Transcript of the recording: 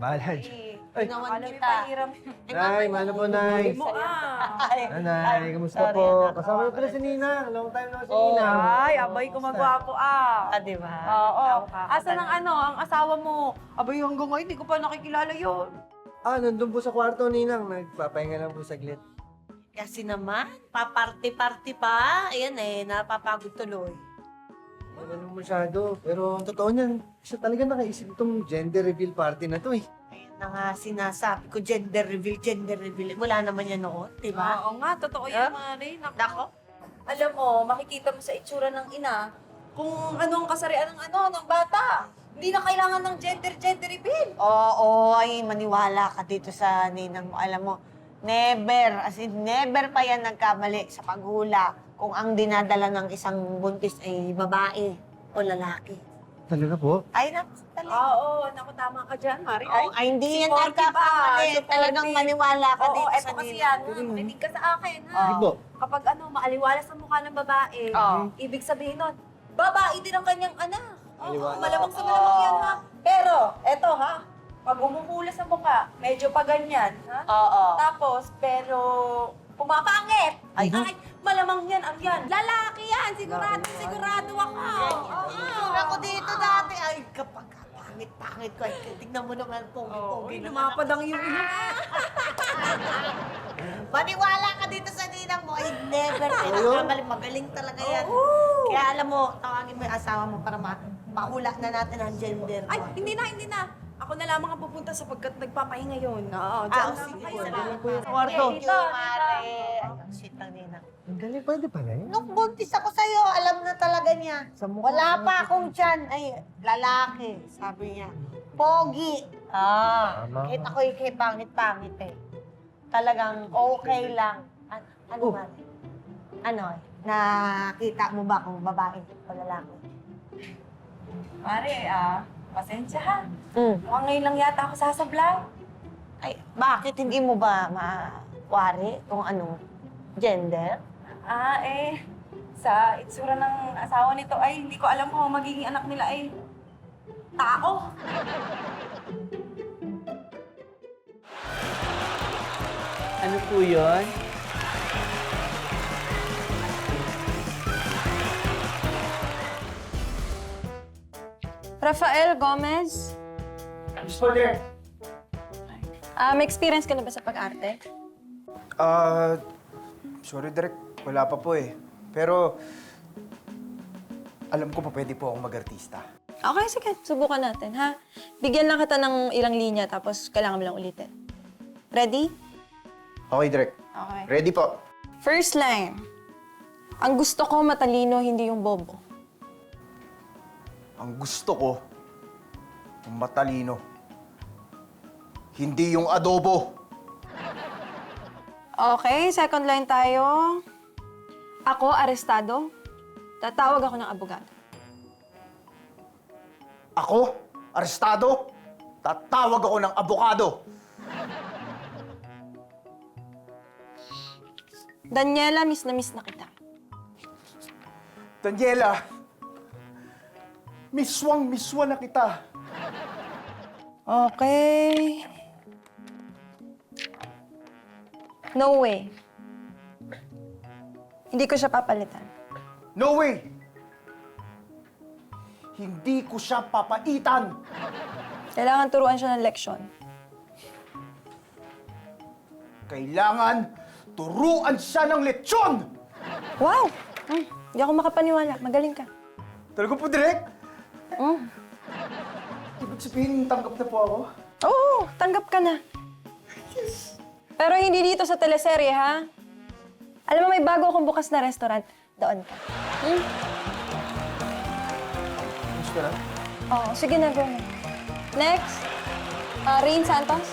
bahala dyan. Ay, Ginawan Alam mo, kita. pahiram. Nay, mano po, Nay? mo ah. Nay, kamusta po? Kasama niyo pala si Nina. Long time na si Nina. Ay, abay ko magwapo ah. Ah, di ba? Oo. Nakakatawa. Asan ang ang asawa mo? Abay, hanggang ngayon, hindi ko pa nakikilala yun. Nandun po sa kwarto, Ninang. Nagpapahinga lang po saglit. Kasi naman, paparty-party pa. Ayan napapagod tuloy. Ganun masyado. Pero ang totoo niyan, siya talaga nakaisip itong gender reveal party na to eh. Ayan na nga sinasabi ko, gender reveal. Wala naman yan noon, di ba? Oo nga, totoo Yeah. yan, Mari. Nako. Alam mo, makikita mo sa itsura ng ina kung anong kasarian ng bata. Hindi na kailangan ng gender reveal. Oo, ay maniwala ka dito sa ninang mo. Alam mo, never, as in never pa yan nagkamali sa paghula kung ang dinadala ng isang buntis ay babae o lalaki. Talaga po? Ay, naku, talaga. Oo, naku, tama ka dyan, Mari. Ay, hindi yan supportive nagkakamali. supportive. Talagang maniwala ka Oo, dito eto sa kasi ninang yan, mo. ha? Makinig ka sa akin, ha? Sige po. Kapag maaliwala sa mukha ng babae, Oo. ibig sabihin nun, babae din ang kanyang anak. Aliwanag. Malamang sa malamang yan, ha? Pero, eto, ha? Pag umuhula sa mukha, medyo pa ganyan, ha? Oo. Tapos, pero pumapangit. Ay. Malamang yan ang yan. Lalaki yan, sigurado ako. Ako dito dati, ay kapag pangit-pangit ko, ay tignan mo naman pogi-pogi naman. Lumapad ang iyong ina. Maniwala ka dito sa ninang mo, ay never Ayun. pinagkamali. Magaling talaga yan. Oo. Kaya alam mo, tawagin mo yung asawa mo para mahula na natin ang gender mo. Ay, hindi na. Ako na lamang ang pupunta sapagkat nagpapahinga yun. Oo, Ah, dyan lang sige, kayo. salamat. Sa kwarto. Thank you, Mare. Ay, ang sweet ng ninang. Ang galing, pwede pala yun. Nung buntis ako sa'yo, alam na talaga niya. Sa mukha. Wala pa akong tiyan. Ay, lalaki, sabi niya. Pogi. Tama. Kahit ako'y kay pangit-pangit eh. Talagang okay lang. Ano Oh. man? Ano eh? Nakita mo ba kung babae o lalaki? Mare, pasensya ha. Mm. Mukhang ngayon lang yata ako sasablay. Ay, bakit hindi mo ba mawari kung anong gender? Sa itsura ng asawa nito ay hindi ko alam kung ang magiging anak nila ay tao. Ano po yun? Rafael Gomez, Yes po, there. may experience ka na ba sa pag-arte? Sorry, Direk. Wala pa po eh. Pero, alam ko pa pwede po akong mag-artista. Okay, sige. Subukan natin, ha? Bigyan lang kita ng ilang linya, tapos kailangan mo lang ulitin. Ready? Okay, Direk. Okay. Ready po. First line. Ang gusto ko matalino, hindi yung bobo. Ang gusto ko, yung matalino. Hindi yung adobo. Okay, second line tayo. Ako, arestado. Tatawag ako ng abogado. Ako, arestado, tatawag ako ng abogado. Daniela, miss na kita. Daniela, miswa na kita. Okay. No way. Hindi ko siya papalitan. No way! Hindi ko siya papaitan. Kailangan turuan siya ng leksyon. Kailangan turuan siya ng lechon! Wow! Hindi ako makapaniwala. Magaling ka. Talaga po, Direk? Mm. Ibig sabihin, tanggap na po ako? Oo, tanggap ka na. Pero hindi dito sa teleserye, ha? Alam mo, may bago akong bukas na restaurant. Doon ka. Gusto na? Oo, sige na, go na. Next, Rain Santos.